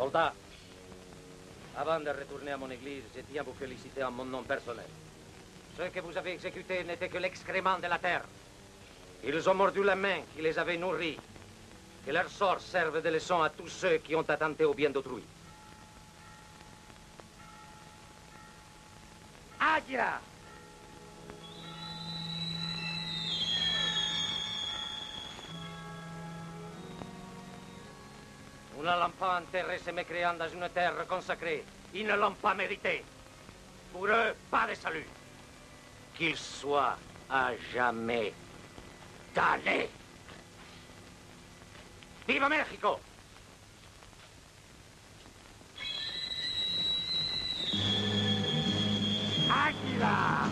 Soldats, avant de retourner à mon église, je tiens à vous féliciter en mon nom personnel. Ceux que vous avez exécutés n'étaient que l'excrément de la terre. Ils ont mordu la main qui les avait nourris. Que leur sort serve de leçon à tous ceux qui ont attenté au bien d'autrui. Águila! Nous n'allons pas enterrer ces mécréants dans une terre consacrée. Ils ne l'ont pas mérité. Pour eux, pas de salut. Qu'ils soient à jamais damnés. ¡Viva México! ¡Águila!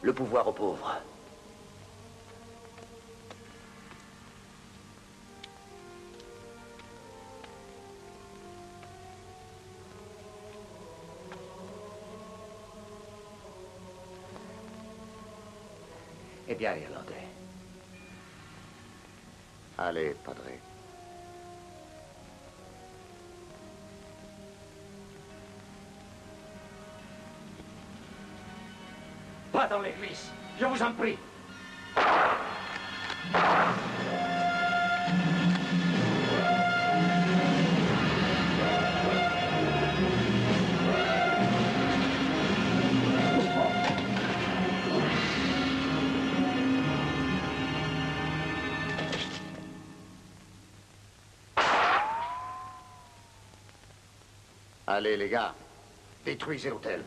Le pouvoir aux pauvres. Eh bien, Irlandais. Allez, Padre. Pas dans l'église, je vous en prie. Allez, les gars, détruisez l'hôtel.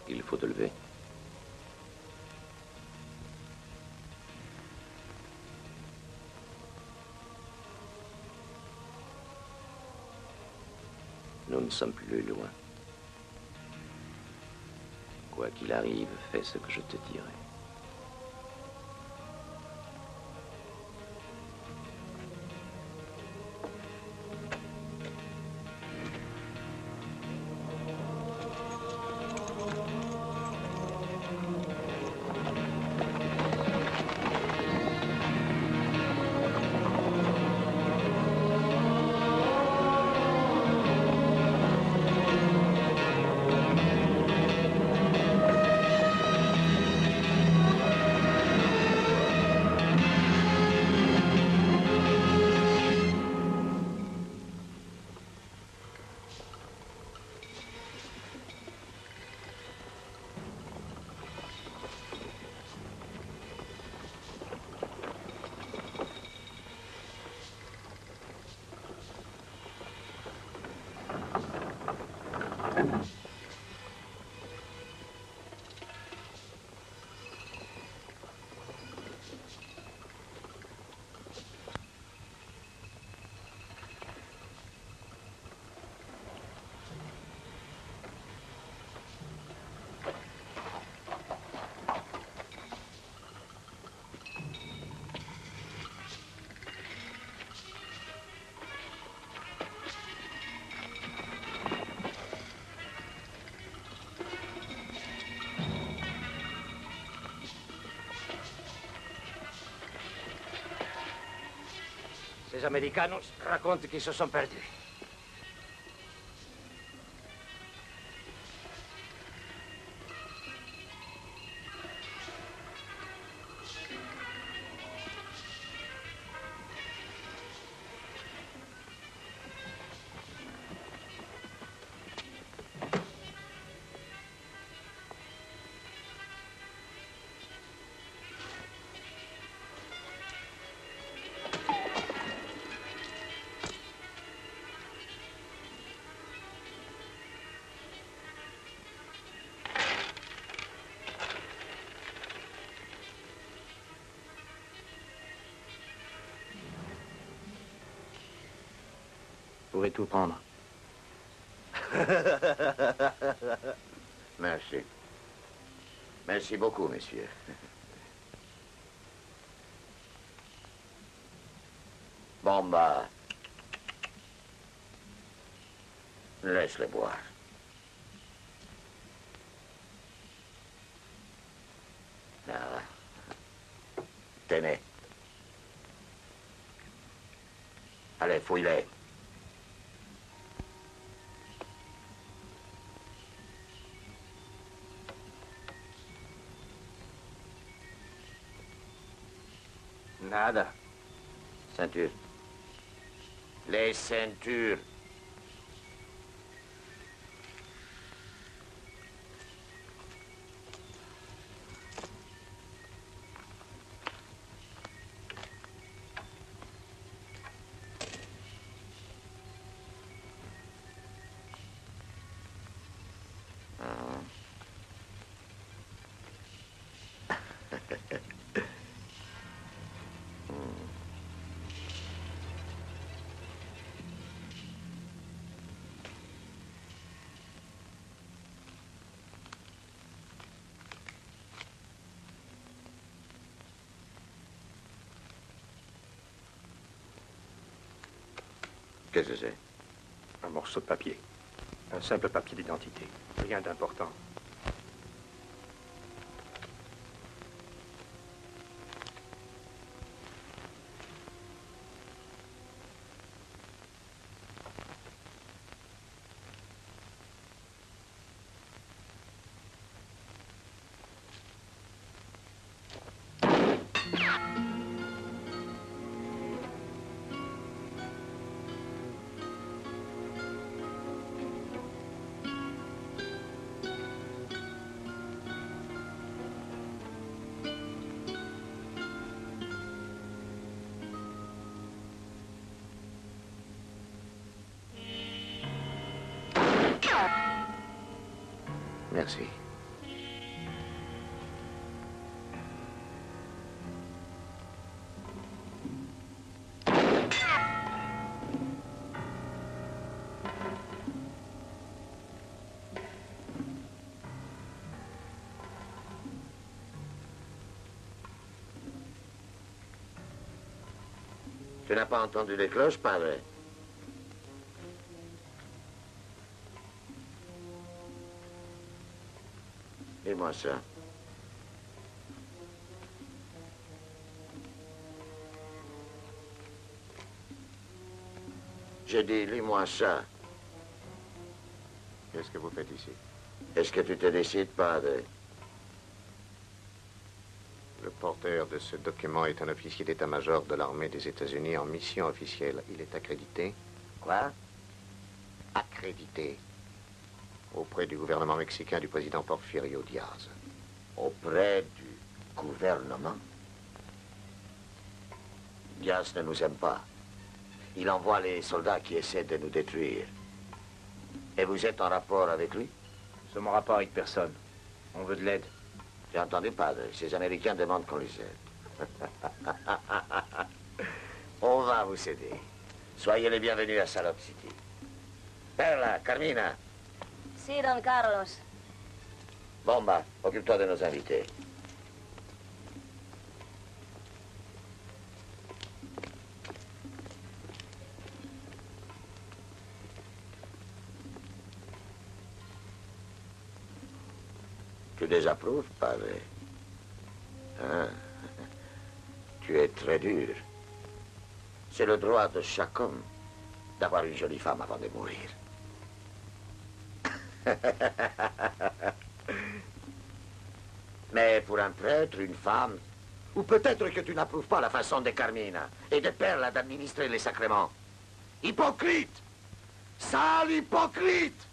Il faut te lever. sommes plus loin. Quoi qu'il arrive, fais ce que je te dirai. Ces Américanos racontent qu'ils se sont perdus. Vous pouvez tout prendre. Merci. Merci beaucoup, messieurs. Bon, bah... laisse-les boire. Ah. Tenez. Allez, fouille-les. Nada. Ceinture. Les ceintures. Qu'est-ce que c'est? Un morceau de papier. Un simple papier d'identité. Rien d'important. Merci. Tu n'as pas entendu les cloches, padre? Dis-moi ça. J'ai dit, lis-moi ça. Qu'est-ce que vous faites ici? Est-ce que tu te décides, padre? Le porteur de ce document est un officier d'état-major de l'armée des États-Unis en mission officielle. Il est accrédité? Quoi? Accrédité. Auprès du gouvernement mexicain du président Porfirio Diaz. Auprès du gouvernement? Diaz ne nous aime pas. Il envoie les soldats qui essaient de nous détruire. Et vous êtes en rapport avec lui? Nous sommes en rapport avec personne. On veut de l'aide. J'ai entendu, padre. Ces Américains demandent qu'on les aide. On va vous aider. Soyez les bienvenus à Salop City. Perla, Carmina. Si, don Carlos. Bomba, occupe-toi de nos invités. Tu désapprouves, padre? Hein? Tu es très dur. C'est le droit de chaque homme d'avoir une jolie femme avant de mourir. Mais pour un prêtre, une femme... Ou peut-être que tu n'approuves pas la façon de Carmina et de Perla d'administrer les sacrements. Hypocrite! Sale hypocrite!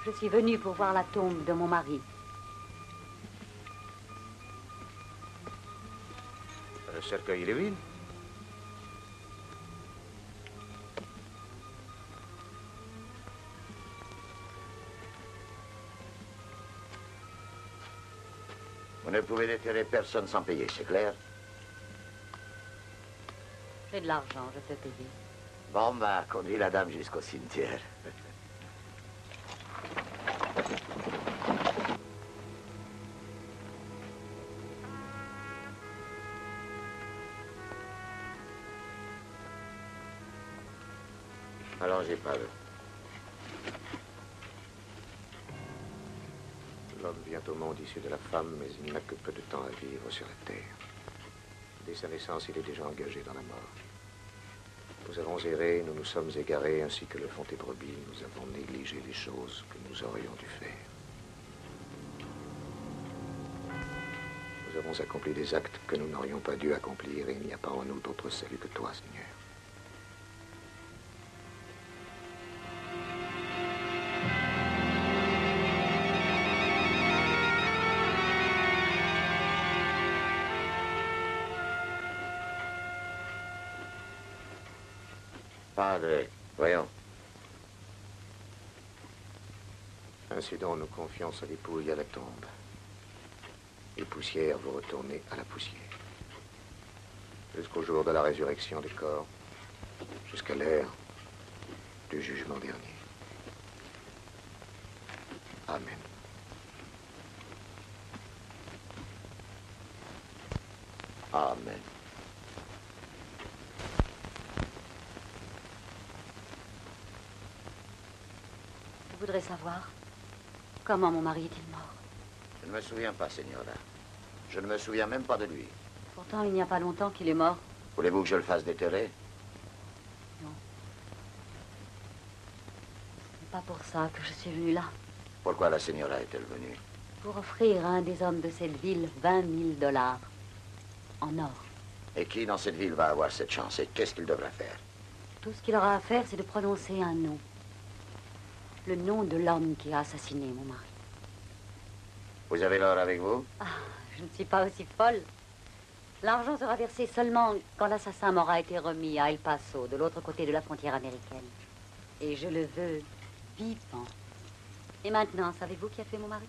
Je suis venue pour voir la tombe de mon mari. Le cercueil est vide. Vous ne pouvez déterrer personne sans payer, c'est clair? J'ai de l'argent, je peux payer. Bon, bah, conduis la dame jusqu'au cimetière. Allons-y, padre. L'homme vient au monde issu de la femme, mais il n'a que peu de temps à vivre sur la terre. Dès sa naissance, il est déjà engagé dans la mort. Nous avons erré, nous nous sommes égarés, ainsi que le font tes brebis. Nous avons négligé les choses que nous aurions dû faire. Nous avons accompli des actes que nous n'aurions pas dû accomplir, et il n'y a pas en nous d'autre salut que toi, Seigneur. Padre, voyons. Un Incident, nous confions sa dépouille à la tombe. Et poussière, vous retournez à la poussière. Jusqu'au jour de la résurrection des corps. Jusqu'à l'heure du jugement dernier. Amen. Amen. Je voudrais savoir comment mon mari est-il mort. Je ne me souviens pas, Señora. Je ne me souviens même pas de lui. Pourtant, il n'y a pas longtemps qu'il est mort. Voulez-vous que je le fasse déterrer? Non. Ce n'est pas pour ça que je suis venue là. Pourquoi la Señora est-elle venue? Pour offrir à un des hommes de cette ville 20 000 $ en or. Et qui dans cette ville va avoir cette chance? Et qu'est-ce qu'il devra faire? Tout ce qu'il aura à faire, c'est de prononcer un nom. Le nom de l'homme qui a assassiné mon mari. Vous avez l'or avec vous? Ah, je ne suis pas aussi folle. L'argent sera versé seulement quand l'assassin m'aura été remis à El Paso, de l'autre côté de la frontière américaine. Et je le veux vivant. Et maintenant, savez-vous qui a fait mon mari?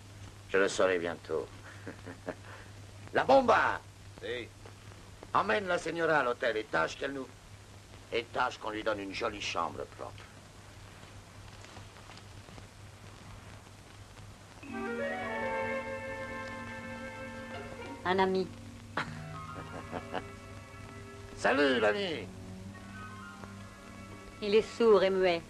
Je le saurai bientôt. La bomba! Si. Emmène la Señora à l'hôtel et tâche qu'elle nous... Et tâche qu'on lui donne une jolie chambre propre. Un ami. Salut, l'ami! Il est sourd et muet.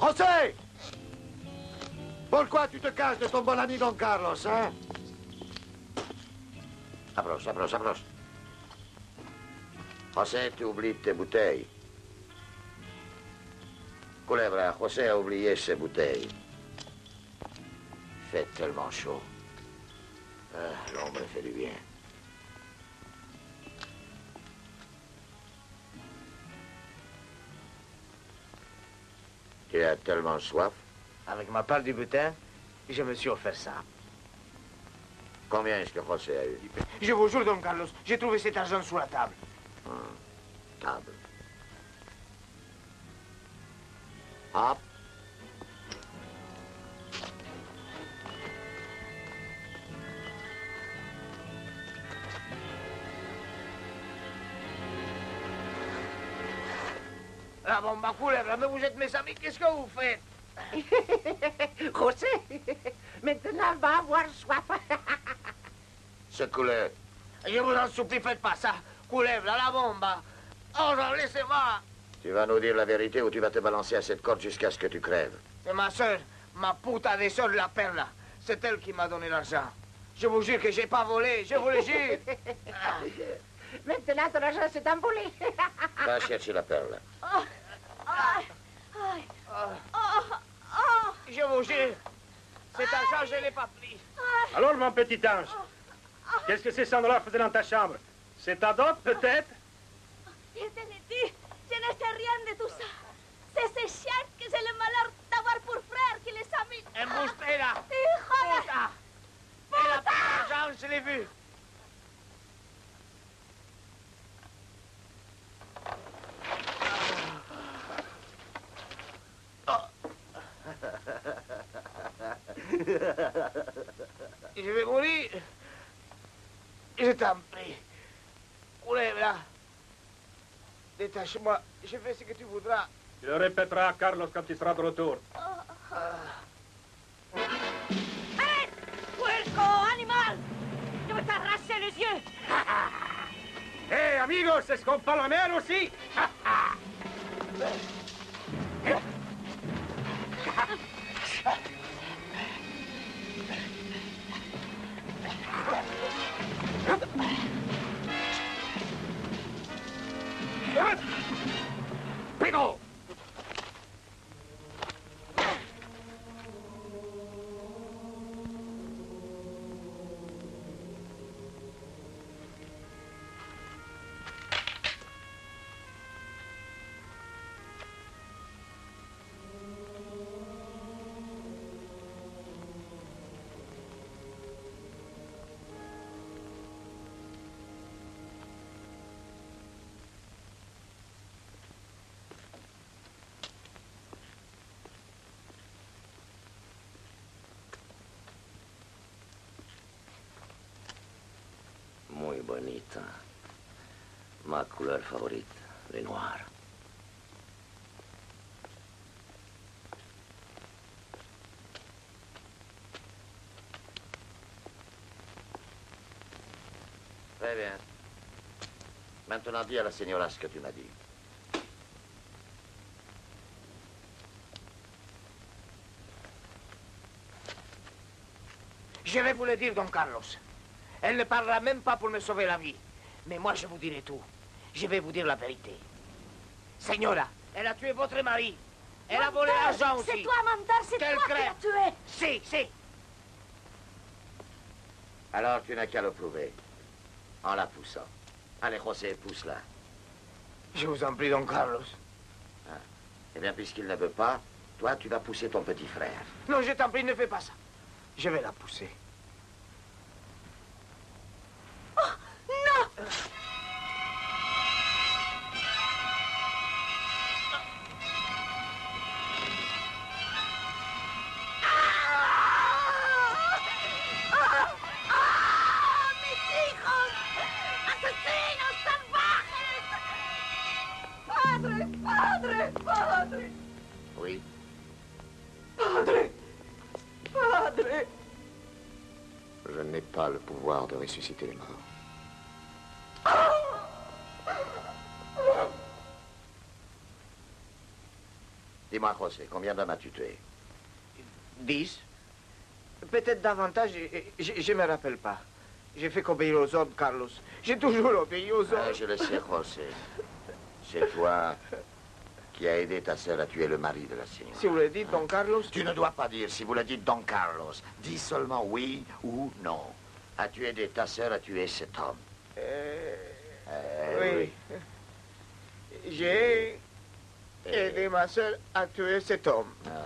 José! Pourquoi tu te caches de ton bon ami Don Carlos, hein? Approche, approche, approche. José, tu oublies tes bouteilles. Culebra, José a oublié ses bouteilles. Il fait tellement chaud. L'ombre fait du bien. Tu as tellement soif. Avec ma part du butin, je me suis offert ça. Combien est-ce que José a eu? Je vous jure, Don Carlos, j'ai trouvé cet argent sous la table. Table. Hop. La bombe à Culebra, mais vous êtes mes amis, qu'est-ce que vous faites? José, maintenant va avoir soif. Secoue-le. Je vous en supplie, faites pas ça. Culebra, la bombe. Oh, laissez-moi. Tu vas nous dire la vérité ou tu vas te balancer à cette corde jusqu'à ce que tu crèves. C'est ma soeur, ma puta de soeur, la perla. C'est elle qui m'a donné l'argent. Je vous jure que j'ai pas volé, je vous le jure. Maintenant, ton argent s'est envolé. Va chercher la perle. Je vous jure, cet argent, je ne l'ai pas pris. Alors, mon petit ange, qu'est-ce que ces 100 $ faisaient dans ta chambre? C'est ta dot, peut-être? Je te l'ai dit, je ne sais rien de tout ça. C'est ces chiens que j'ai le malheur d'avoir pour frère qui les a mis. Embustera. Hijo de... Puta. Elle a pris l'argent, je l'ai vu. Je vais mourir. Je t'en prie. Culebra. Détache-moi. Je fais ce que tu voudras. Tu le répéteras à Carlos quand il sera de retour. ¡Arrête! ¡Puerco, animal! Je vais t'arracher les yeux. Hey, amigos, ¿es con Palomero, sí? Anita. Ma couleur favorite, les noirs. Très bien. Maintenant, dis à la señora ce que tu m'as dit. Je vais vous le dire, Don Carlos. Elle ne parlera même pas pour me sauver la vie. Mais moi, je vous dirai tout. Je vais vous dire la vérité. Señora, elle a tué votre mari. Elle a volé l'argent aussi. C'est toi, menteur, c'est Quelle toi qui crème. l'as tué. Si, si. Alors, tu n'as qu'à le prouver. En la poussant. Allez, José, pousse-la. Je vous en prie, Don Carlos. Ah. Eh bien, puisqu'il ne veut pas, toi, tu vas pousser ton petit frère. Non, je t'en prie, ne fais pas ça. Je vais la pousser. Oui. Je n'ai pas le pouvoir de ressusciter les morts. Dis-moi, José, combien d'hommes as-tu tué? 10. Peut-être davantage, je ne me rappelle pas. J'ai fait qu'obéir aux ordres, Carlos. J'ai toujours obéi aux ordres. Ah, je le sais, José. C'est toi qui as aidé ta sœur à tuer le mari de la señora. Si vous le dites, Don Carlos... Tu ne dois pas dire si vous le dites, Don Carlos. Dis seulement oui ou non. As-tu aidé ta sœur à tuer cet homme? Oui. J'ai aidé ma soeur à tuer cet homme. Ah.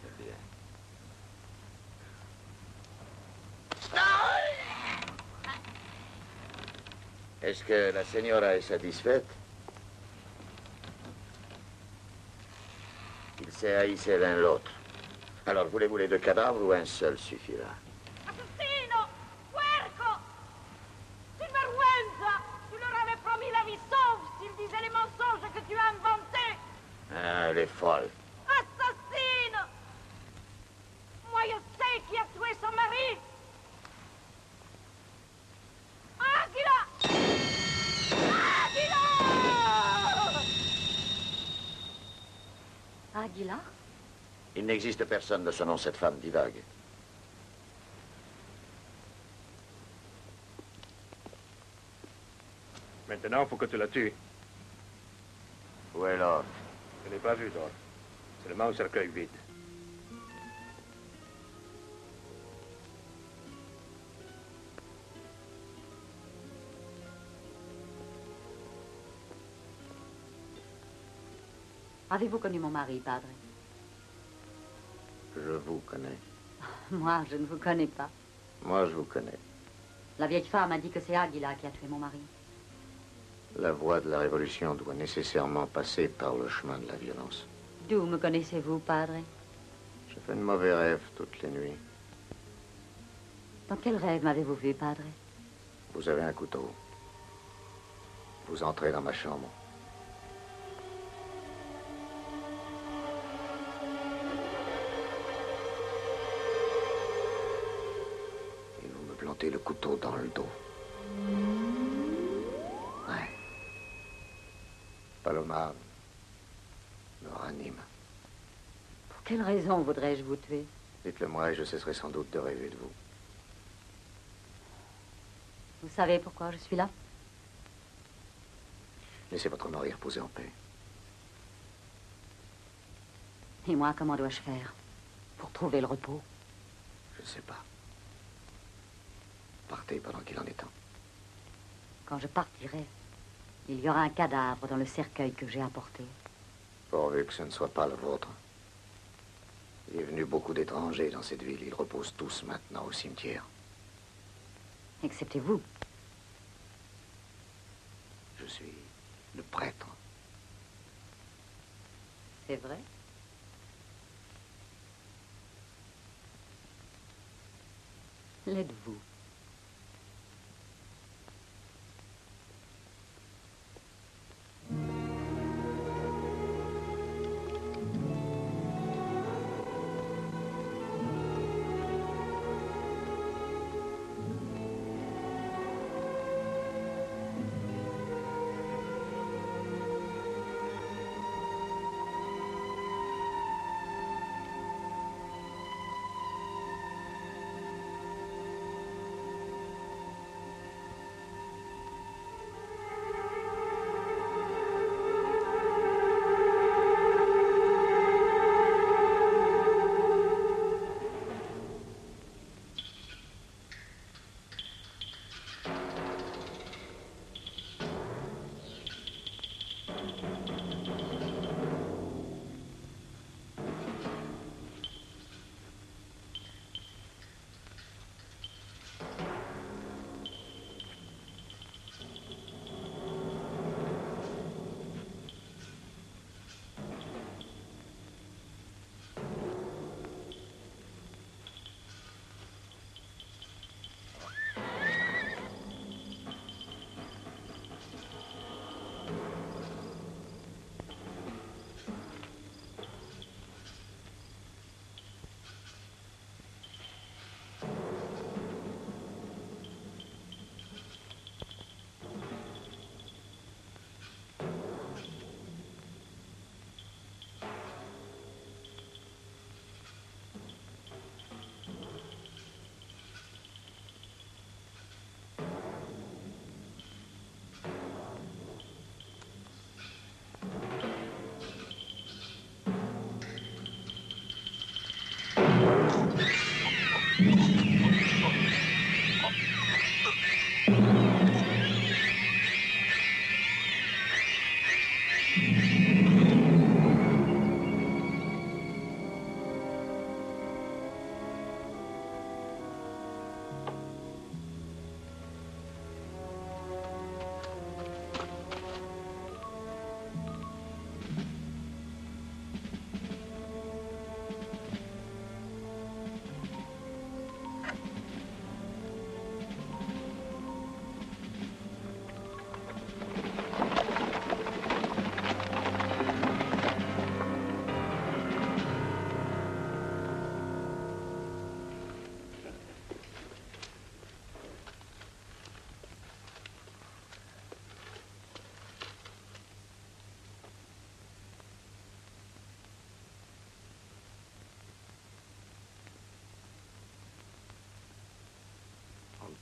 C'est bien. Est-ce que la señora est satisfaite? Ils se haïssaient l'un l'autre. Alors, voulez-vous les deux cadavres ou un seul suffira? Assassino! Puerco! Sinvergüenza! Tu leur avais promis la vie sauve s'ils disaient les mensonges que tu as inventés! Ah, elle est folle. Assassino! Moi, je sais qui a tué son mari! Águila! Águila! Aguilar? Il n'existe personne de ce nom, cette femme divague. Maintenant, il faut que tu la tues. Où est l'or? Je n'ai pas vu d'or. Seulement un cercueil vide. Avez-vous connu mon mari, padre? Je vous connais. Moi, je ne vous connais pas. Moi, je vous connais. La vieille femme a dit que c'est Aguilar qui a tué mon mari. La voie de la révolution doit nécessairement passer par le chemin de la violence. D'où me connaissez-vous, padre? Je fais de mauvais rêves toutes les nuits. Dans quel rêve m'avez-vous vu, padre? Vous avez un couteau. Vous entrez dans ma chambre. Et vous me plantez le couteau dans le dos. Ouais. Paloma me ranime. Pour quelle raison voudrais-je vous tuer? Dites-le moi et je cesserai sans doute de rêver de vous. Vous savez pourquoi je suis là? Laissez votre mari reposer en paix. Et moi, comment dois-je faire pour trouver le repos? Je ne sais pas. Partez pendant qu'il en est temps. Quand je partirai, il y aura un cadavre dans le cercueil que j'ai apporté. Pourvu que ce ne soit pas le vôtre. Il est venu beaucoup d'étrangers dans cette ville. Ils reposent tous maintenant au cimetière. Excepté vous. Je suis le prêtre. C'est vrai? L'êtes-vous?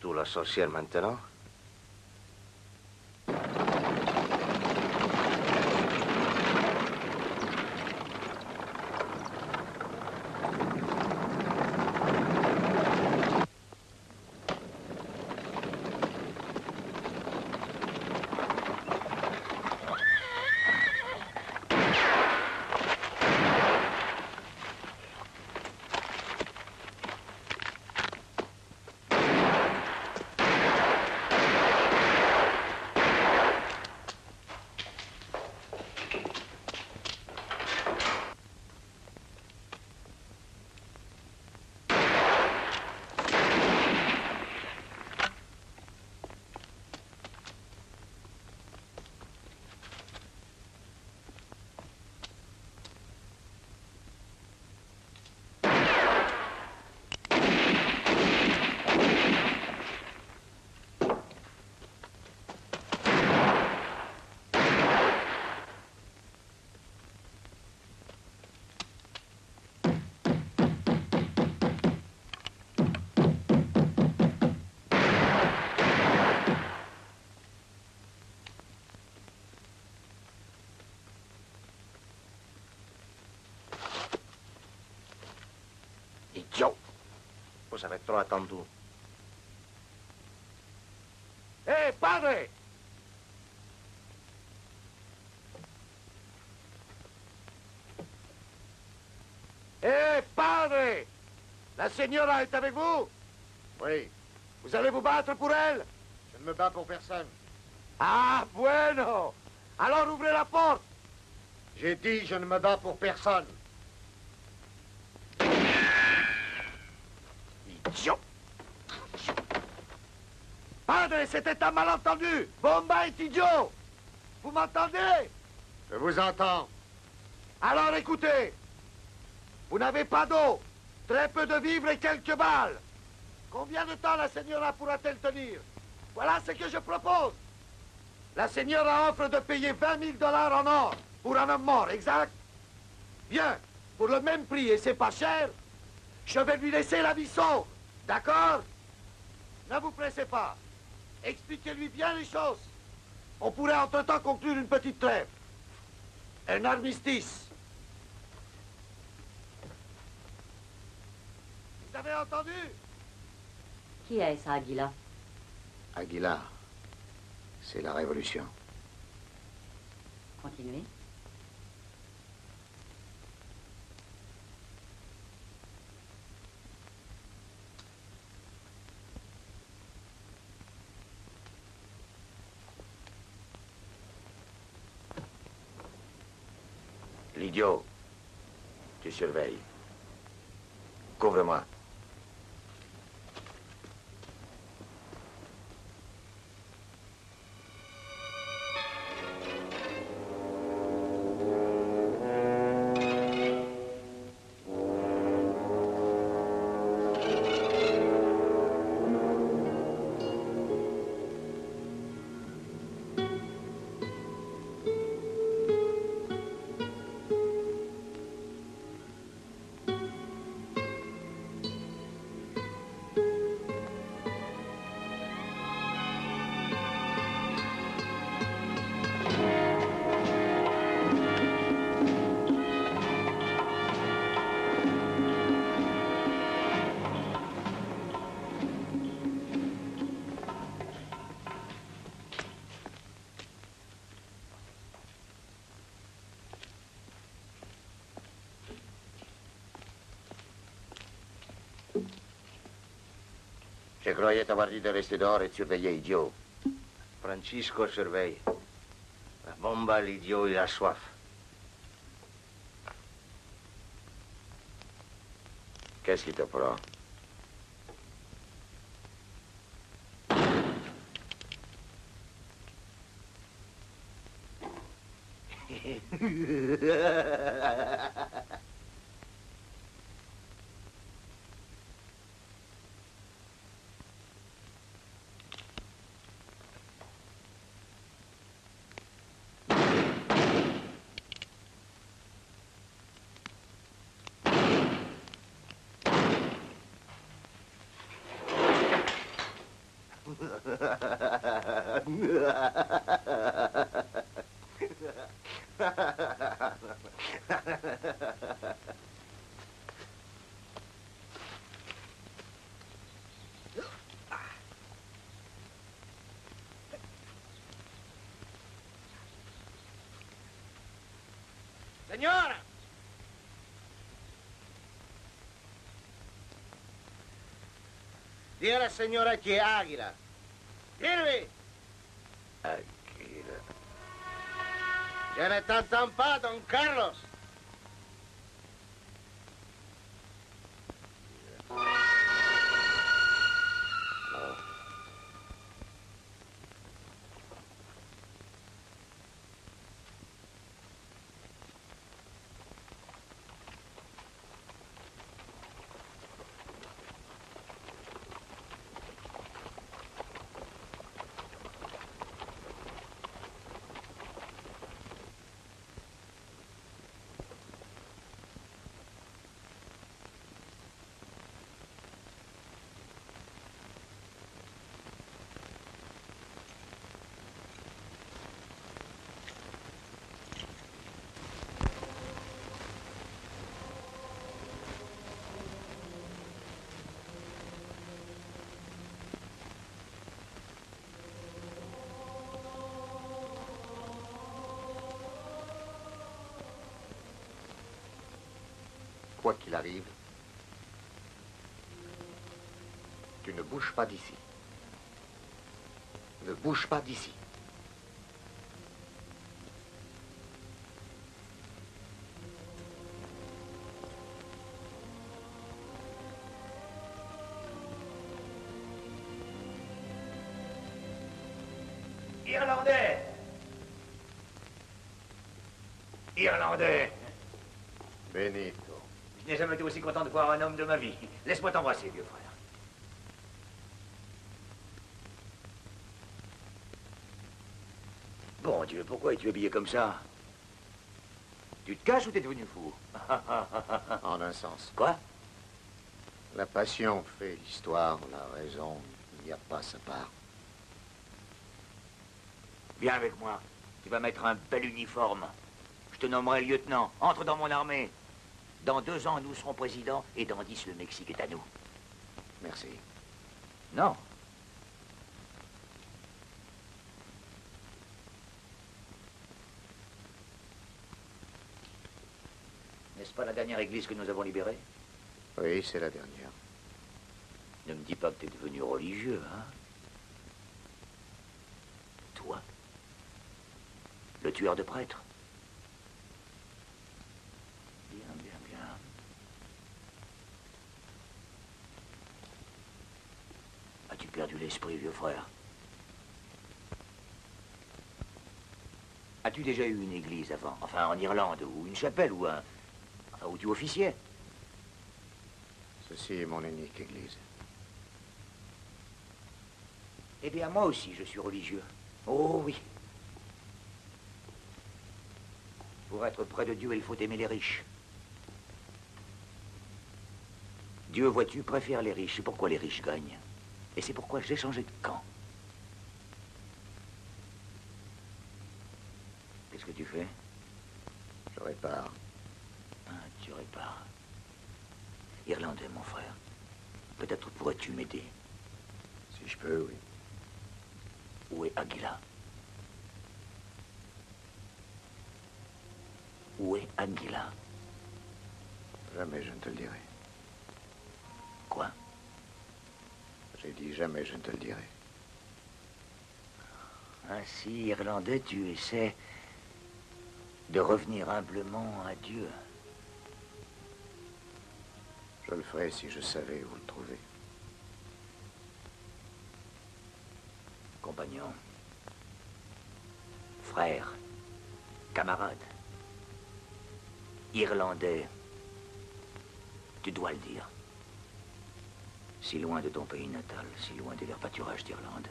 surtout la sorcière maintenant. Idiot! Vous avez trop attendu. Hé, padre! Hé, padre! La señora est avec vous? Oui, Vous allez vous battre pour elle? je ne me bats pour personne. Ah, bueno! Alors ouvrez la porte! J'ai dit je ne me bats pour personne. Idiot! Padre, c'était un malentendu! Bomba est idiot! Vous m'entendez? Je vous entends. Alors écoutez! Vous n'avez pas d'eau, très peu de vivres et quelques balles. Combien de temps la señora pourra-t-elle tenir? Voilà ce que je propose. La señora offre de payer 20 000 $ en or pour un homme mort, exact? Bien, pour le même prix, et c'est pas cher, je vais lui laisser la vie sauve. D'accord? Ne vous pressez pas. Expliquez-lui bien les choses. On pourrait entre-temps conclure une petite trêve. Un armistice. Vous avez entendu? Qui est-ce, Aguila? Aguilar, c'est la révolution. Continuez. L'idiot, tu surveilles. Couvre-moi. Je croyais t'avoir dit de rester dehors et de surveiller, idiot. Francisco surveille. La bomba, l'idiot, il a soif. Qu'est-ce qui te prend? Signora! Dis à la signora qui est Aguila. Dis-lui! Aguila. Je ne t'entends pas, Don Carlos. Quoi qu'il arrive, tu ne bouges pas d'ici. Ne bouge pas d'ici. Irlandais! Irlandais! Benito. Je n'ai jamais été aussi content de voir un homme de ma vie. Laisse-moi t'embrasser, vieux frère. Bon Dieu, pourquoi es-tu habillé comme ça? Tu te caches ou t'es devenu fou? En un sens. Quoi? La passion fait l'histoire, la raison, il n'y a pas sa part. Viens avec moi. Tu vas mettre un bel uniforme. Je te nommerai lieutenant. Entre dans mon armée. Dans 2 ans, nous serons présidents, et dans 10, le Mexique est à nous. Merci. Non. N'est-ce pas la dernière église que nous avons libérée? Oui, c'est la dernière. Ne me dis pas que tu es devenu religieux, hein? Toi? Le tueur de prêtres? Bien, bien, bien. As-tu perdu l'esprit, vieux frère? As-tu déjà eu une église avant? Enfin, en Irlande, ou une chapelle, ou un... Enfin, où tu officiais? Ceci est mon unique église. Eh bien, moi aussi, je suis religieux. Oh oui. Pour être près de Dieu, il faut aimer les riches. Dieu, vois-tu, préfère les riches. C'est pourquoi les riches gagnent. Et c'est pourquoi j'ai changé de camp. Qu'est-ce que tu fais? Je répare. Ah, tu répares. Irlandais, mon frère. Peut-être pourrais-tu m'aider. Si je peux, oui. Où est Aguila? Où est Aguila? Jamais je ne te le dirai. Quoi? J'ai dit jamais je ne te le dirai. Ainsi, Irlandais, tu essaies de revenir humblement à Dieu. Je le ferai si je savais où le trouver. Compagnon, frère, camarade, Irlandais, tu dois le dire. Si loin de ton pays natal, si loin des verts pâturages d'Irlande.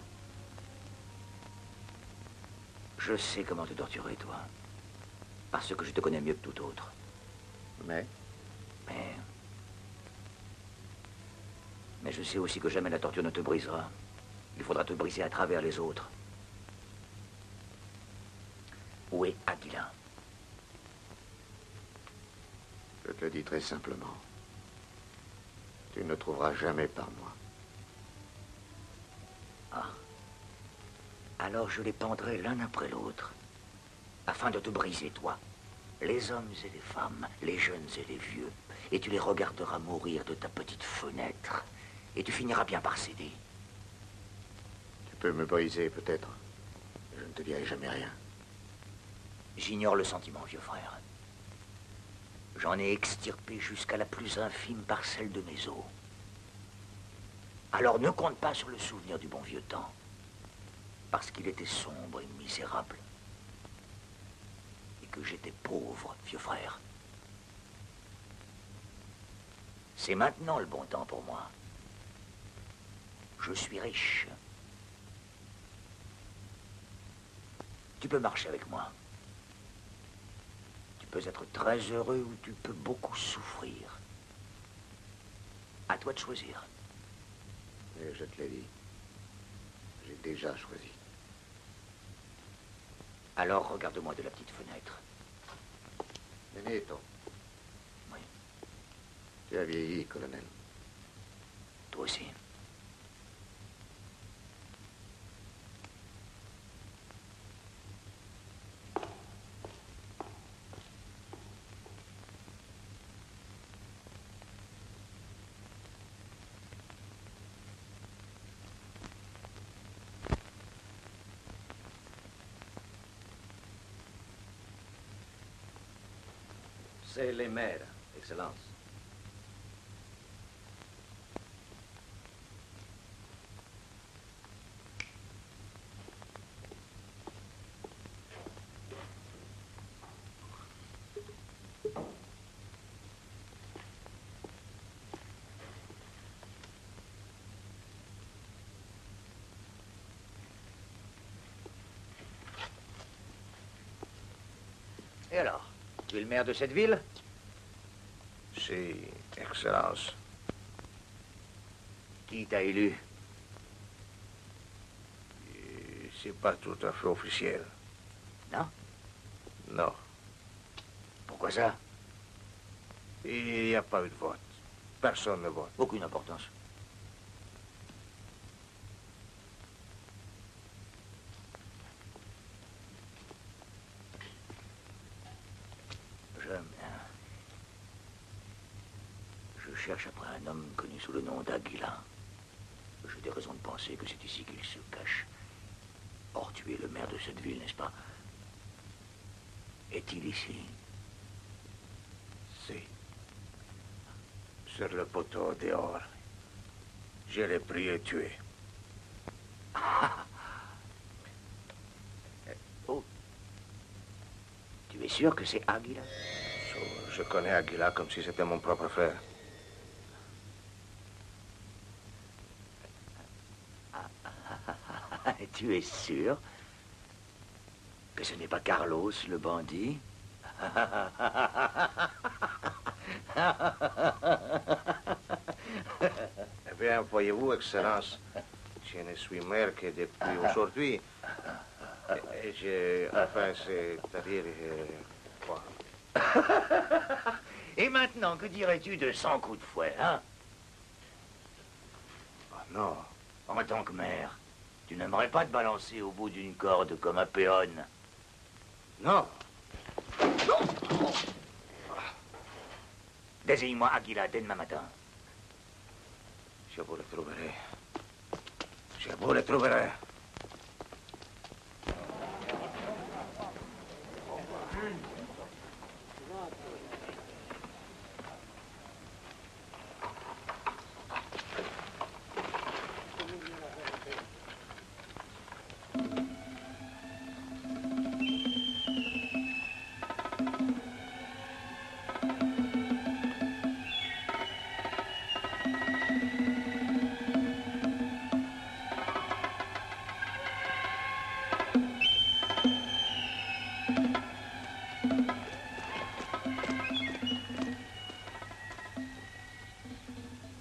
Je sais comment te torturer, toi. Parce que je te connais mieux que tout autre. Mais je sais aussi que jamais la torture ne te brisera. Il faudra te briser à travers les autres. Où est Aguila? je te le dis très simplement. Tu ne le trouveras jamais par moi. Ah. Alors je les pendrai l'un après l'autre, afin de te briser, toi. Les hommes et les femmes, les jeunes et les vieux. Et tu les regarderas mourir de ta petite fenêtre. Et tu finiras bien par céder. Tu peux me briser, peut-être. Je ne te dirai jamais rien. J'ignore le sentiment, vieux frère. J'en ai extirpé jusqu'à la plus infime parcelle de mes os. Alors ne compte pas sur le souvenir du bon vieux temps. Parce qu'il était sombre et misérable. Et que j'étais pauvre, vieux frère. C'est maintenant le bon temps pour moi. Je suis riche. Tu peux marcher avec moi. Tu peux être très heureux ou tu peux beaucoup souffrir. À toi de choisir. Et je te l'ai dit. J'ai déjà choisi. Alors regarde-moi de la petite fenêtre. Benito. Oui. Tu as vieilli, colonel. Toi aussi. C'est les mères, Excellence. Et alors, tu es le maire de cette ville? Si, Excellence. Qui t'a élu? C'est pas tout à fait officiel. Non? Non. Pourquoi ça? Il n'y a pas eu de vote. Personne ne vote. Aucune importance. Je cherche après un homme connu sous le nom d'Aguila. J'ai des raisons de penser que c'est ici qu'il se cache. Or, tu es le maire de cette ville, n'est-ce pas? Est-il ici? Si. Sur le poteau dehors. Je l'ai pris et tué. Oh. Tu es sûr que c'est Aguila? Je connais Aguila comme si c'était mon propre frère. Tu es sûr que ce n'est pas Carlos, le bandit? Eh bien, voyez-vous, Excellence, je ne suis maire que depuis aujourd'hui. Et enfin, c'est-à-dire... quoi? Et maintenant, que dirais-tu de 100 coups de fouet, hein? Ah, non. En tant que maire, tu n'aimerais pas te balancer au bout d'une corde comme un péonne? Non. Désigne-moi Aguila dès demain matin. Je vous le trouverai. Je vous le trouverai.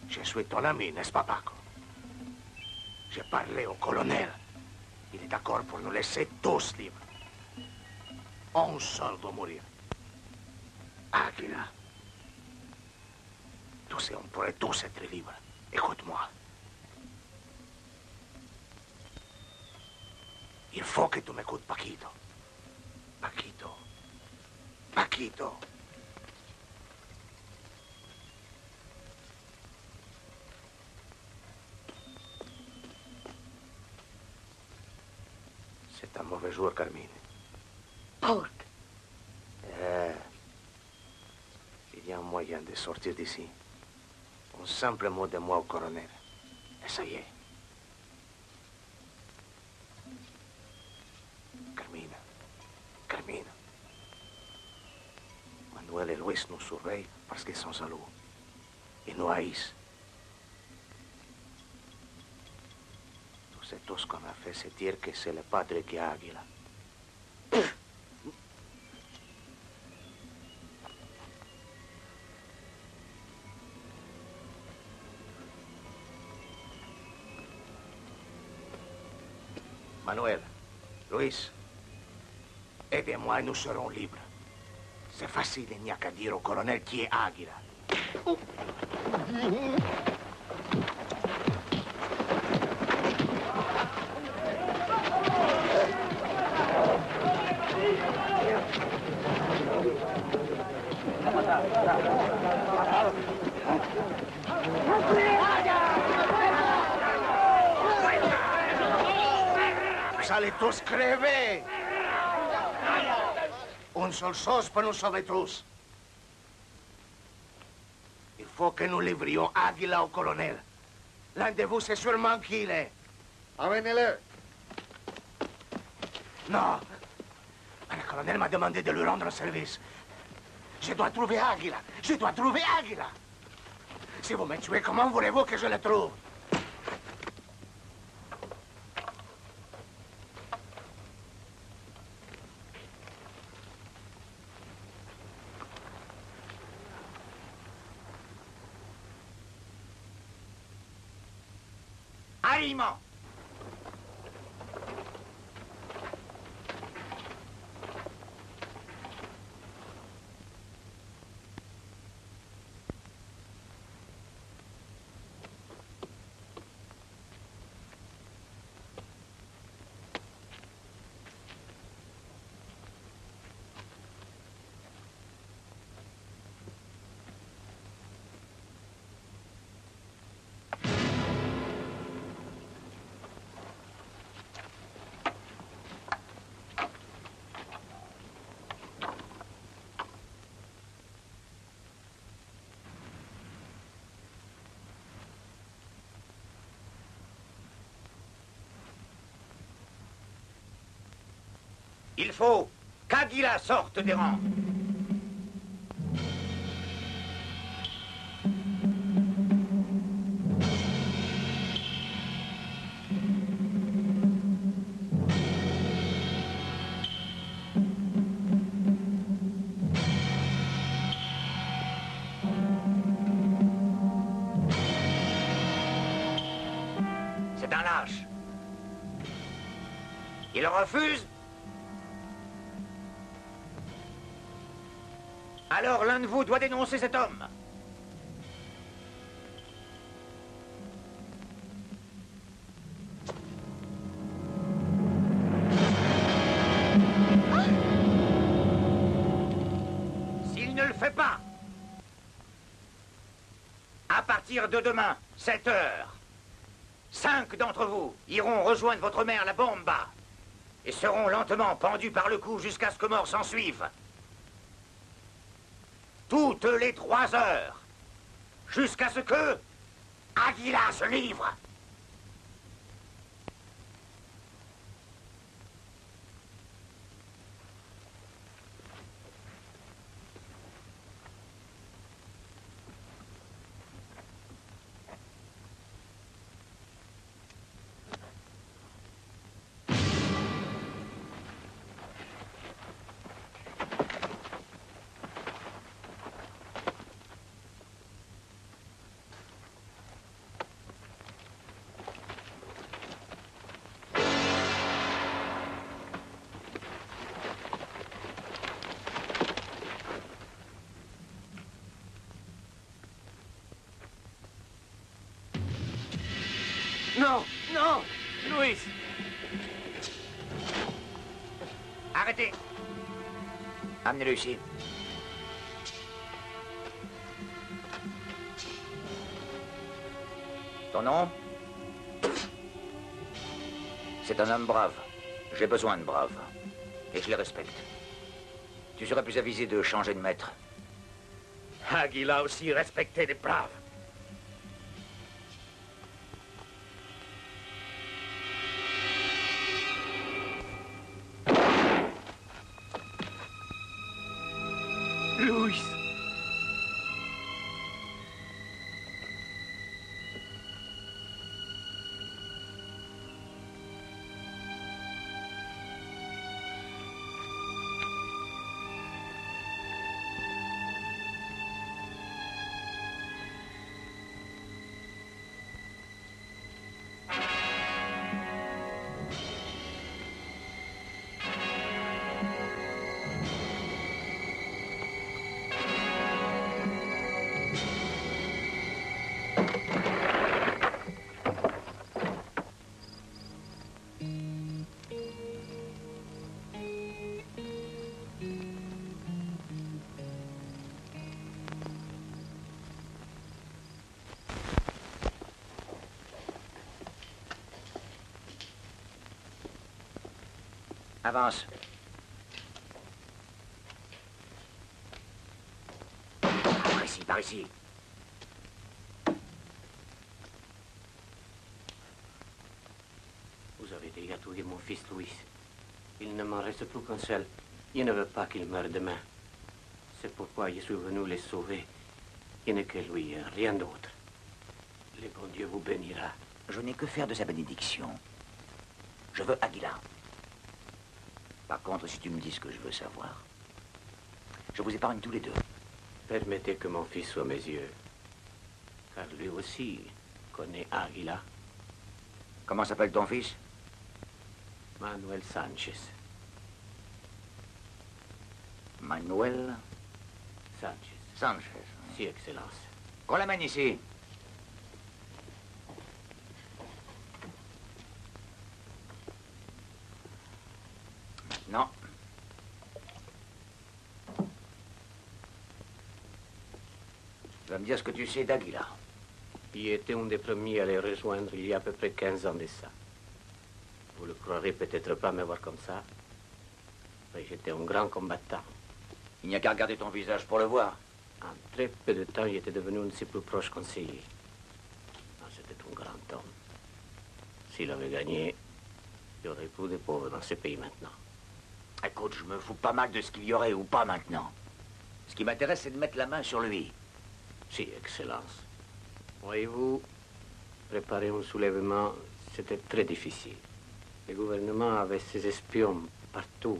Je suis ton ami, n'est-ce pas, Paco? J'ai parlé au colonel. Il est d'accord pour nous laisser tous libres. Un seul doit mourir. Aguila. Tu sais, on pourrait tous être libres. Écoute-moi. Il faut que tu m'écoutes, Paquito. Paquito. Paquito. C'est un mauvais jour, Carmine. Paul. Il y a un moyen de sortir d'ici. Un simple mot de moi au colonel. Et ça y est. Carmine. Carmine. Manuel et Luis nous surveillent parce qu'ils sont jaloux. Ils nous haïssent. Tout ce qu'on a fait, c'est dire que c'est le padre qui a Águila. Manuel, Luis, aidez-moi et nous serons libres. C'est facile, il n'y a qu'à dire au colonel qui est Águila. Vous allez tous crever. Une seule chose pour nous sauver tous. Il faut que nous livrions Águila au colonel. L'un de vous sait sûrement qui il est. Amenez-le. Non. Le colonel m'a demandé de lui rendre service. Je dois trouver Águila. Je dois trouver Águila. Si vous me tuez, comment voulez-vous que je le trouve? Aliment. Il faut qu'Águila sorte des rangs. C'est un lâche. Il refuse. Alors l'un de vous doit dénoncer cet homme. S'il ne le fait pas, à partir de demain, 7 heures, 5 d'entre vous iront rejoindre votre mère, la Bomba, et seront lentement pendus par le cou jusqu'à ce que mort s'en suive. Toutes les 3 heures, jusqu'à ce que Águila se livre. Non, non, Luis. Arrêtez. Amenez-le ici. Ton nom? C'est un homme brave. J'ai besoin de braves. Et je les respecte. Tu serais plus avisé de changer de maître. Aguila aussi respectait les braves. Luis. Avance. Par ici, par ici. Vous avez déjà tué mon fils Louis. Il ne m'en reste plus qu'un seul. Je ne veux pas qu'il meure demain. C'est pourquoi je suis venu les sauver. Il n'est que lui, rien d'autre. Le bon Dieu vous bénira. Je n'ai que faire de sa bénédiction. Je veux Aguila. Par contre, si tu me dis ce que je veux savoir, je vous épargne tous les deux. Permettez que mon fils soit mes yeux. Car lui aussi connaît Aguila. Comment s'appelle ton fils? Manuel Sanchez. Manuel Sanchez. Sanchez. Si, Excellence. Qu'on l'amène ici. Maintenant. Tu vas me dire ce que tu sais d'Aguila. Il était un des premiers à les rejoindre il y a à peu près 15 ans de ça. Vous le croirez peut-être pas me voir comme ça, mais j'étais un grand combattant. Il n'y a qu'à regarder ton visage pour le voir. En très peu de temps, il était devenu un de ses plus proches conseillers. Ah, c'était un grand homme. S'il avait gagné, il y aurait plus de pauvres dans ce pays maintenant. Écoute, je me fous pas mal de ce qu'il y aurait ou pas maintenant. Ce qui m'intéresse, c'est de mettre la main sur lui. Si, Excellence. Voyez-vous, préparer un soulèvement, c'était très difficile. Le gouvernement avait ses espions partout.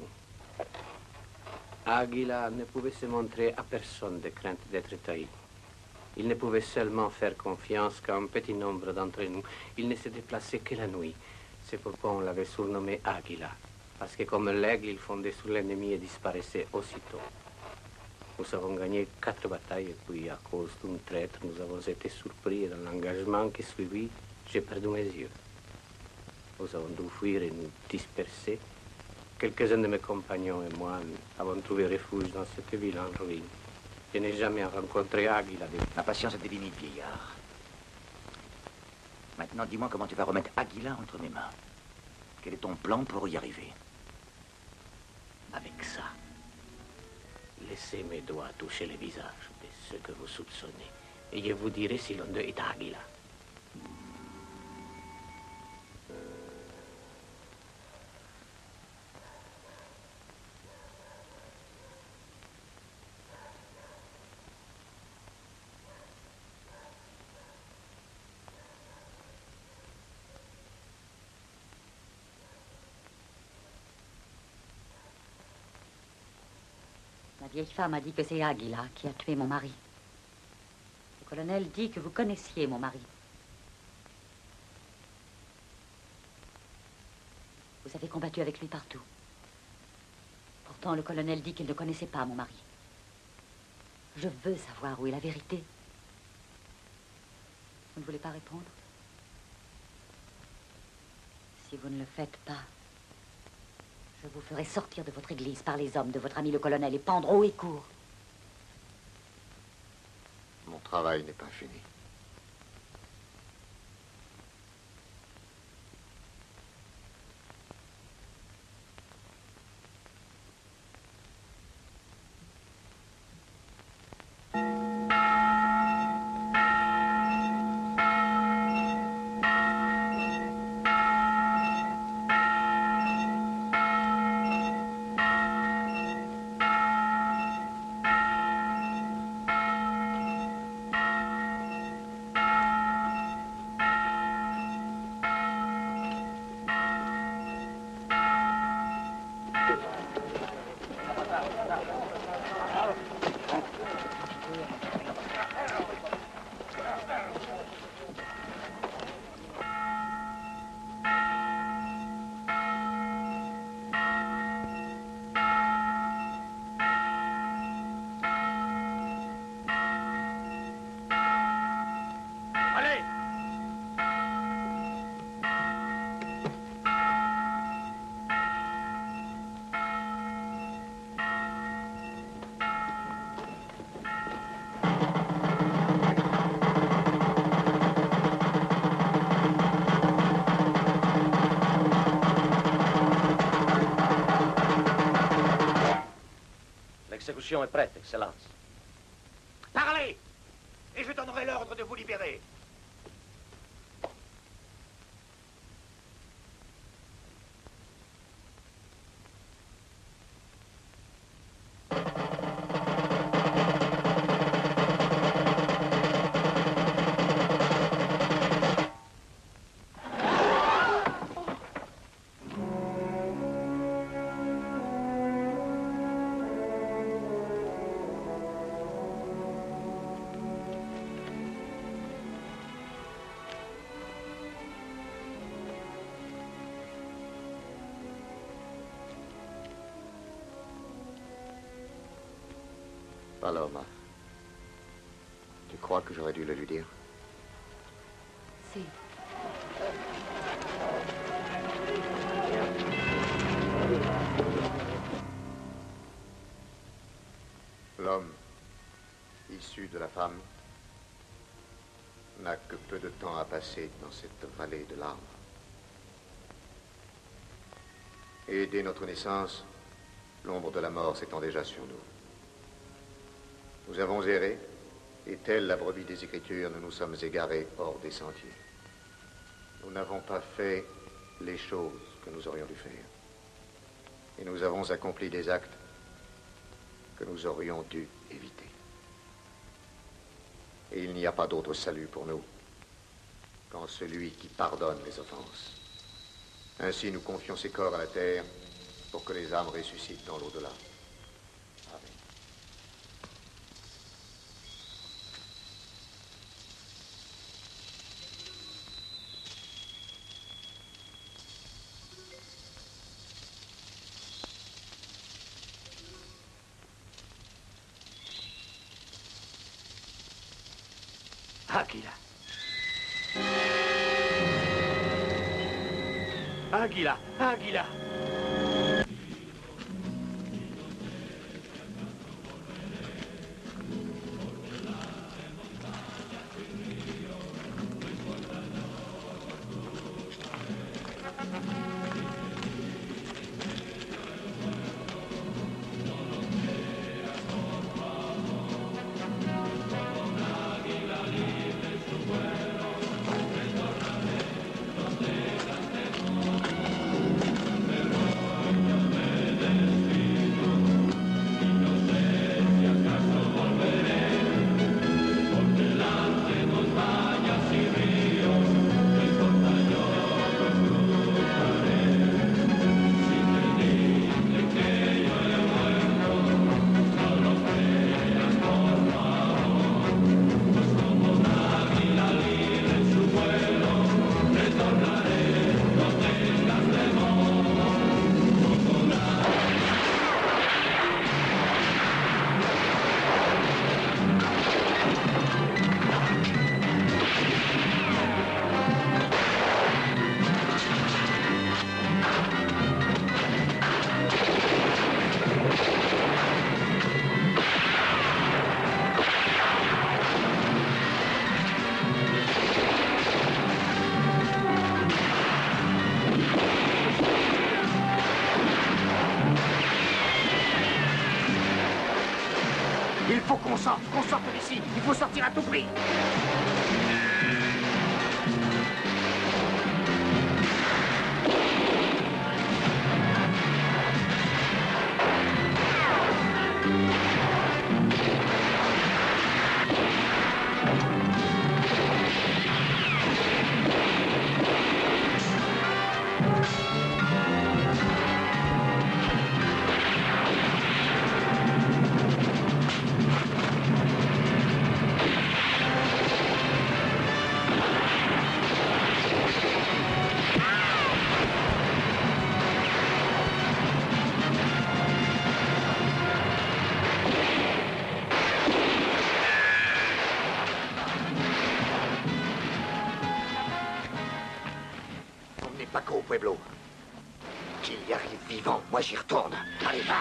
Aguila ne pouvait se montrer à personne de crainte d'être trahi. Il ne pouvait seulement faire confiance qu'à un petit nombre d'entre nous. Il ne se déplaçait que la nuit. C'est pourquoi on l'avait surnommé Aguila. Parce que comme l'aigle, il fondait sur l'ennemi et disparaissait aussitôt. Nous avons gagné 4 batailles et puis, à cause d'un traître, nous avons été surpris et dans l'engagement qui suivit, j'ai perdu mes yeux. Nous avons dû fuir et nous disperser. Quelques-uns de mes compagnons et moi avons trouvé refuge dans cette ville en ruine. Je n'ai jamais rencontré Aguila. Ma patience est limite, vieillard. Maintenant, dis-moi comment tu vas remettre Aguila entre mes mains. Quel est ton plan pour y arriver? Avec ça, laissez mes doigts toucher le visage de ceux que vous soupçonnez. Et je vous dirai si l'un d'eux est Aguila. La vieille femme a dit que c'est Aguila qui a tué mon mari. Le colonel dit que vous connaissiez mon mari. Vous avez combattu avec lui partout. Pourtant, le colonel dit qu'il ne connaissait pas mon mari. Je veux savoir où est la vérité. Vous ne voulez pas répondre? Si vous ne le faites pas, Je vous ferai sortir de votre église par les hommes de votre ami le colonel et pendre haut et court. Mon travail n'est pas fini. L'exécution est prête, Excellence. Parlez, et je donnerai l'ordre de vous libérer. Paloma, tu crois que j'aurais dû le lui dire? Si. L'homme issu de la femme n'a que peu de temps à passer dans cette vallée de larmes. Et dès notre naissance, l'ombre de la mort s'étend déjà sur nous. Nous avons erré, et telle la brebis des Écritures, nous nous sommes égarés hors des sentiers. Nous n'avons pas fait les choses que nous aurions dû faire. Et nous avons accompli des actes que nous aurions dû éviter. Et il n'y a pas d'autre salut pour nous qu'en celui qui pardonne les offenses. Ainsi, nous confions ces corps à la terre pour que les âmes ressuscitent dans l'au-delà. Águila. Águila, águila. qu'on sorte d'ici. Il faut sortir à tout prix. Paco, Pueblo. Qu'il y arrive vivant, moi j'y retourne. Allez, va!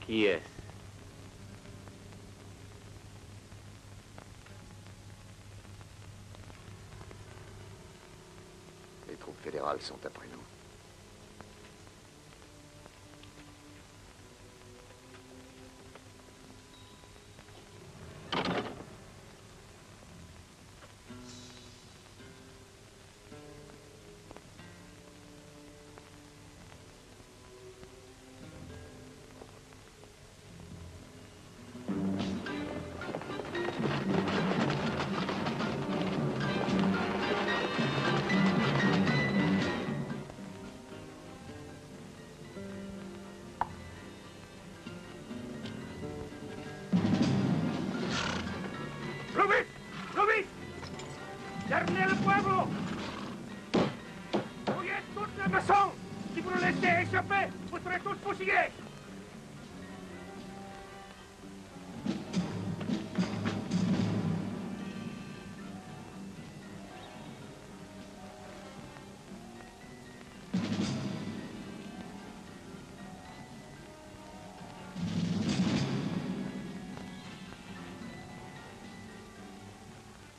Qui est-ce? Les troupes fédérales sont après nous. Gardez le pueblo! Fouillez toutes les maisons! Si vous le laissez échapper, vous serez tous fusillés!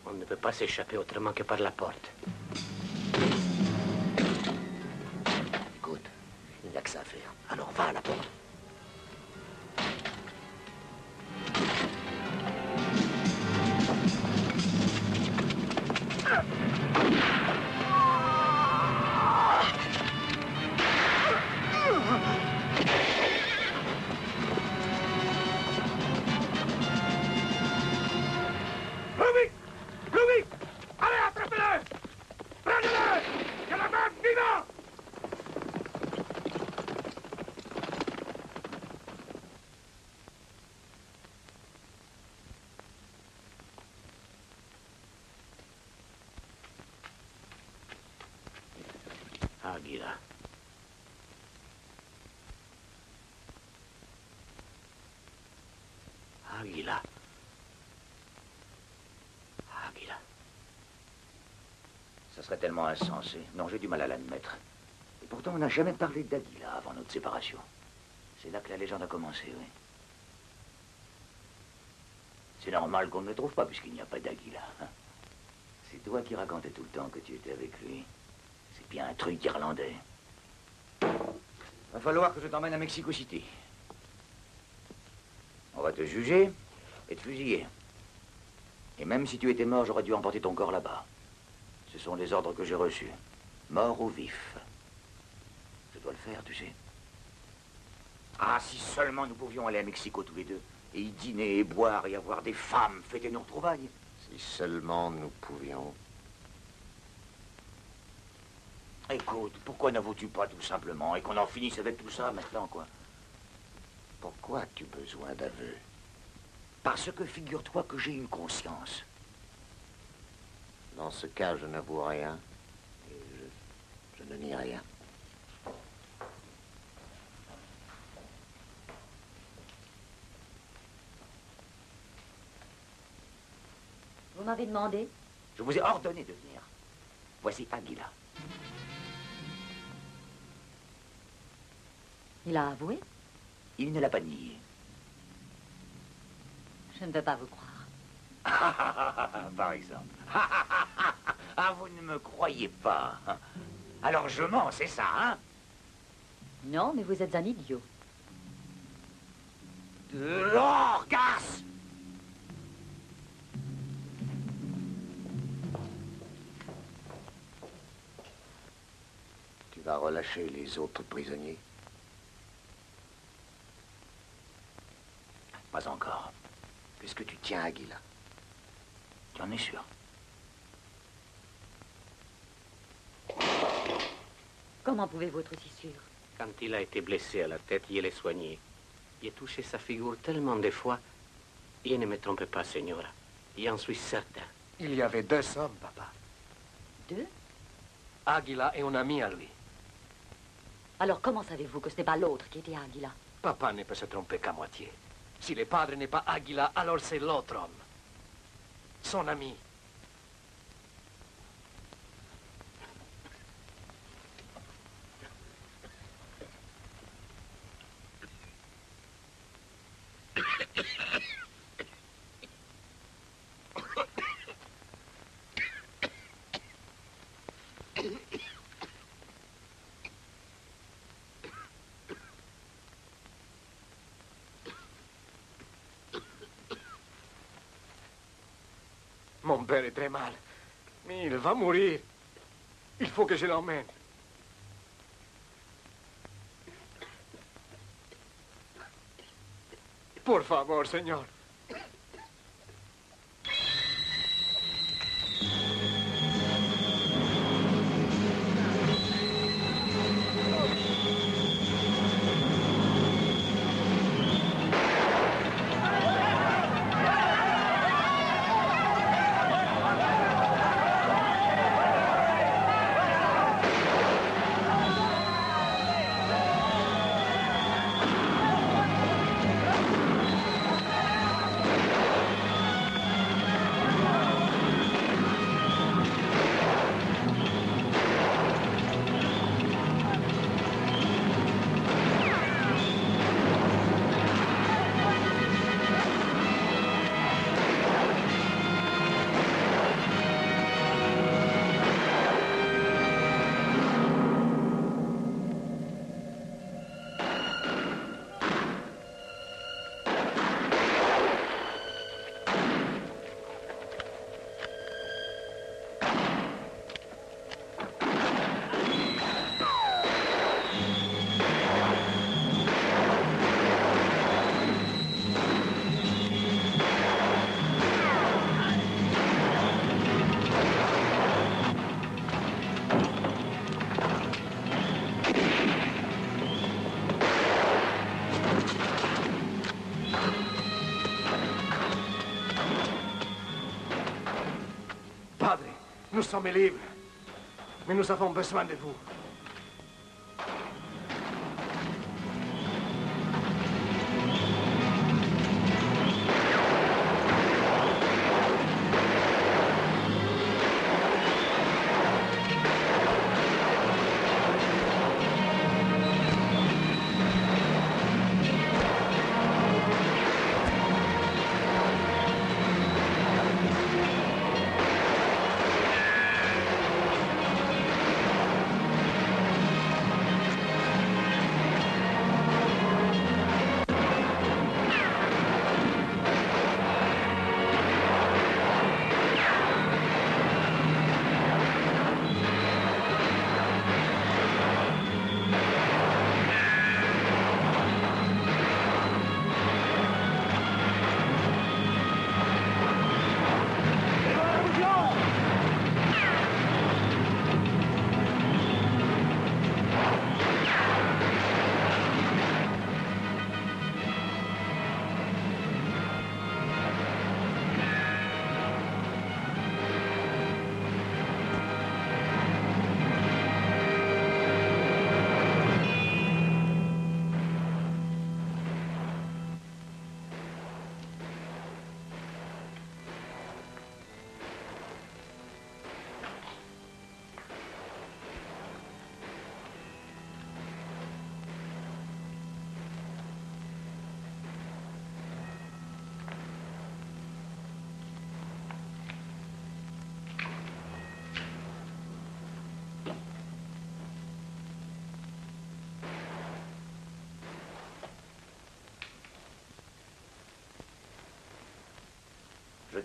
On ne peut pas s'échapper autrement que par la porte. Écoute, il n'y a que ça à faire. Alors va à la porte. Águila. Águila. Águila. Ça serait tellement insensé. Non, j'ai du mal à l'admettre. Et pourtant, on n'a jamais parlé d'Aguila avant notre séparation. C'est là que la légende a commencé, oui. C'est normal qu'on ne le trouve pas, puisqu'il n'y a pas d'Aguila. Hein? C'est toi qui racontais tout le temps que tu étais avec lui. C'est bien un truc irlandais. Va falloir que je t'emmène à Mexico City. On va te juger et te fusiller. Et même si tu étais mort, j'aurais dû emporter ton corps là-bas. Ce sont les ordres que j'ai reçus. Mort ou vif. Je dois le faire, tu sais. Ah, si seulement nous pouvions aller à Mexico tous les deux, et y dîner et boire et avoir des femmes, fêter nos retrouvailles. Si seulement nous pouvions. Écoute, pourquoi n'avoues-tu pas tout simplement et qu'on en finisse avec tout ça maintenant, quoi? Pourquoi as-tu besoin d'aveu? Parce que figure-toi que j'ai une conscience. Dans ce cas, je n'avoue rien. Et je ne nie rien. Vous m'avez demandé? Je vous ai ordonné de venir. Voici Aguila. Il a avoué? Il ne l'a pas nié. Je ne peux pas vous croire. Par exemple. Ah, vous ne me croyez pas. Alors je mens, c'est ça, hein? Non, mais vous êtes un idiot. De l'or, garce! Tu vas relâcher les autres prisonniers? Pas encore. Puisque tu tiens Aguila. Tu en es sûr? Comment pouvez-vous être aussi sûr? Quand il a été blessé à la tête, je l'ai soigné. J'ai touché sa figure tellement de fois. Je ne me trompe pas, Señora. J'en suis certain. Il y avait 2 hommes, papa. 2? Aguila et un ami à lui. Alors comment savez-vous que ce n'est pas l'autre qui était Aguila? Papa ne peut se tromper qu'à moitié. Si le padre n'est pas Aguila, alors c'est l'autre homme. Son ami. Mon père est très mal. Mais il va mourir. Il faut que je l'emmène. Por favor, señor. Nous sommes libres, mais nous avons besoin de vous.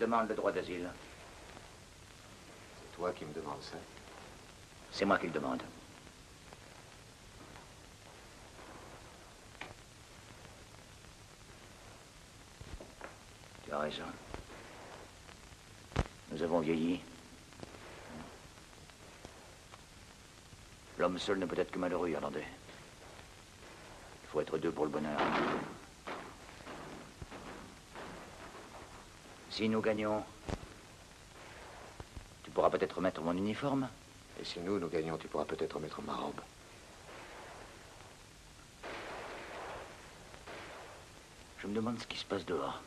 demande le droit d'asile. C'est toi qui me demandes ça? C'est moi qui le demande. Tu as raison. Nous avons vieilli. L'homme seul ne peut être que malheureux, Irlandais. Il faut être deux pour le bonheur. Si nous gagnons, tu pourras peut-être mettre mon uniforme. Et si nous gagnons, tu pourras peut-être mettre ma robe. Je me demande ce qui se passe dehors.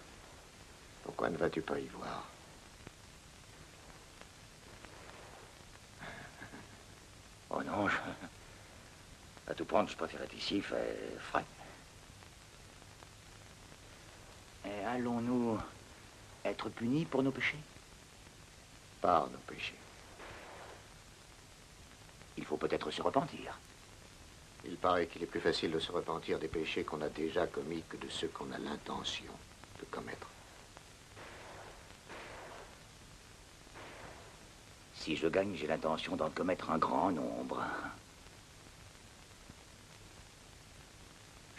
Pourquoi ne vas-tu pas y voir? Oh non, à tout prendre, je préfère être ici, il fait frais. Et allons-nous être punis pour nos péchés? Par nos péchés. Il faut peut-être se repentir. Il paraît qu'il est plus facile de se repentir des péchés qu'on a déjà commis que de ceux qu'on a l'intention de commettre. Si je gagne, j'ai l'intention d'en commettre un grand nombre.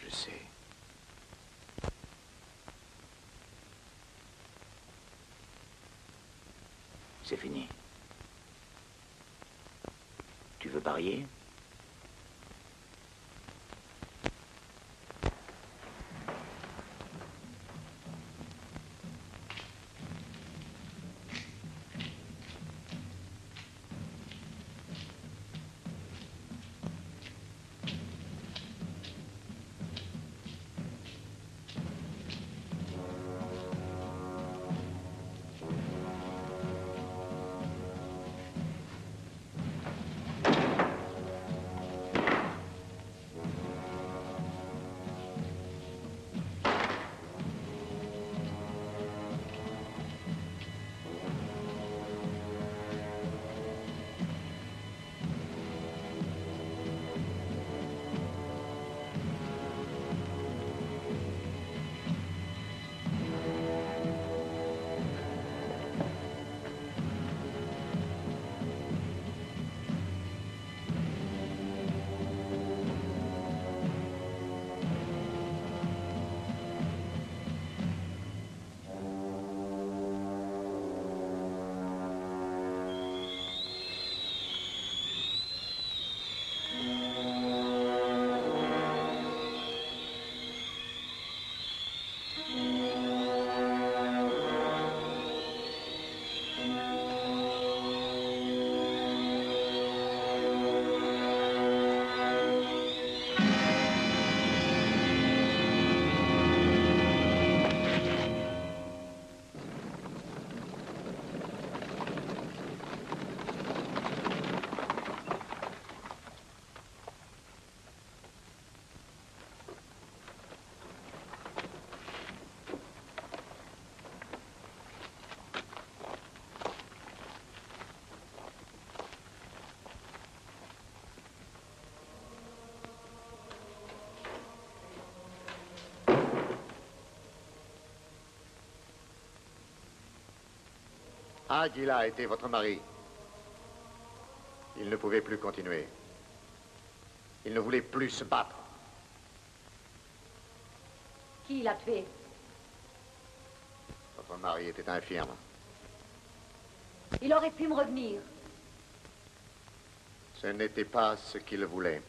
Je sais. C'est fini. Tu veux parier? Aguila était votre mari. Il ne pouvait plus continuer. Il ne voulait plus se battre. Qui l'a tué? Votre mari était infirme. Il aurait pu me revenir. Ce n'était pas ce qu'il voulait.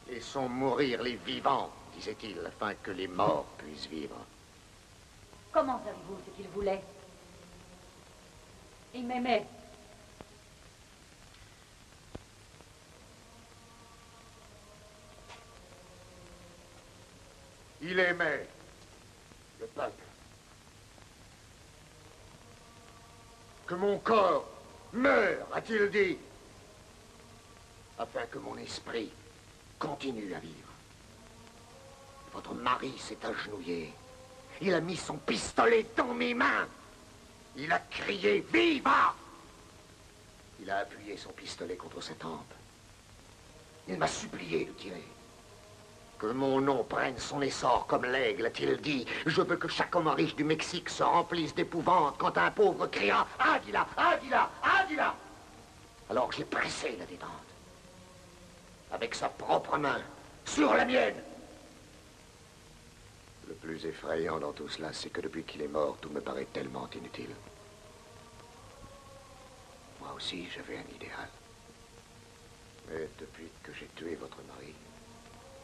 Laissons mourir les vivants, disait-il, afin que les morts puissent vivre. Comment savez-vous ce qu'il voulait? Il m'aimait. Il aimait le peuple. Que mon corps meure, a-t-il dit, afin que mon esprit continue à vivre. Votre mari s'est agenouillé. Il a mis son pistolet dans mes mains. Il a crié « Viva !» Il a appuyé son pistolet contre sa tempe. Il m'a supplié de tirer. Que mon nom prenne son essor comme l'aigle, a-t-il dit. Je veux que chaque homme riche du Mexique se remplisse d'épouvante quand un pauvre criera « Águila, Águila, Águila !» Alors j'ai pressé la détente. Avec sa propre main, sur la mienne. Le plus effrayant dans tout cela, c'est que depuis qu'il est mort, tout me paraît tellement inutile. Moi aussi, j'avais un idéal. Mais depuis que j'ai tué votre mari,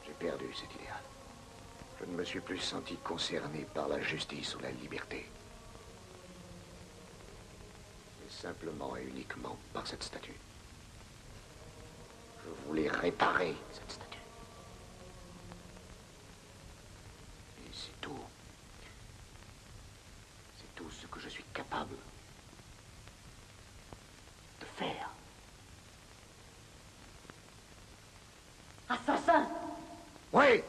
j'ai perdu cet idéal. Je ne me suis plus senti concerné par la justice ou la liberté. Mais simplement et uniquement par cette statue. Je voulais réparer cette statue. Et c'est tout. C'est tout ce que je suis capable de faire. Assassin! Oui!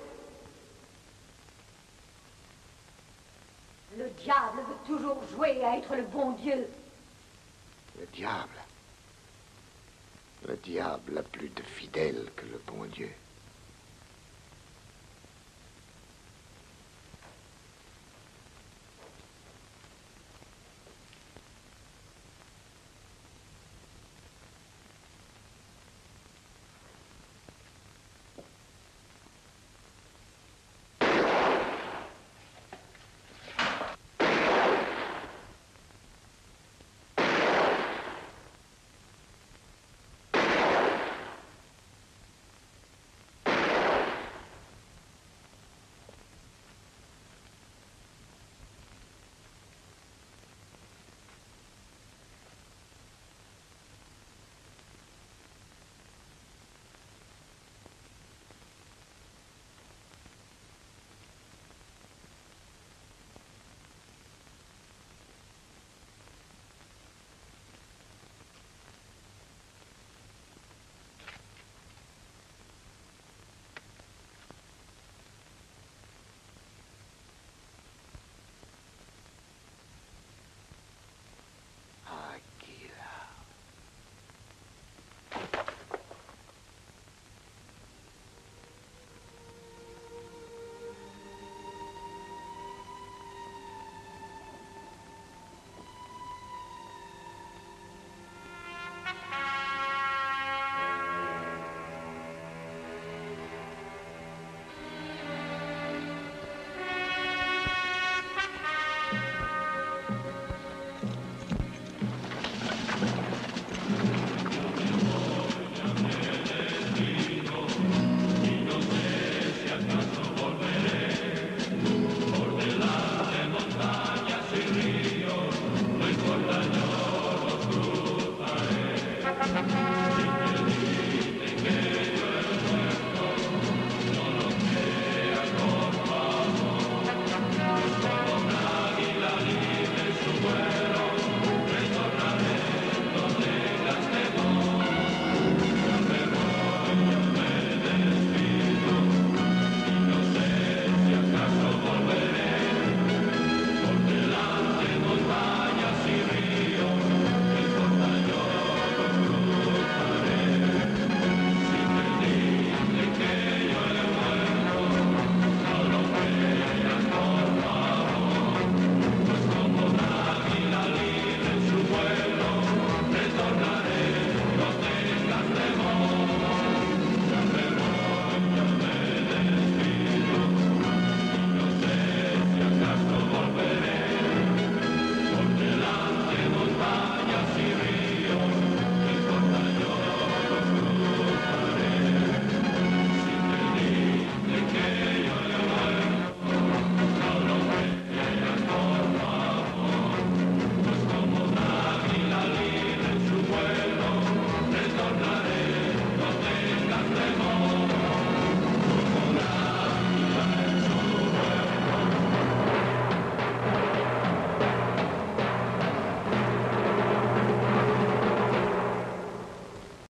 Le diable veut toujours jouer à être le bon Dieu. Le diable. Le diable a plus de fidèles que le bon Dieu.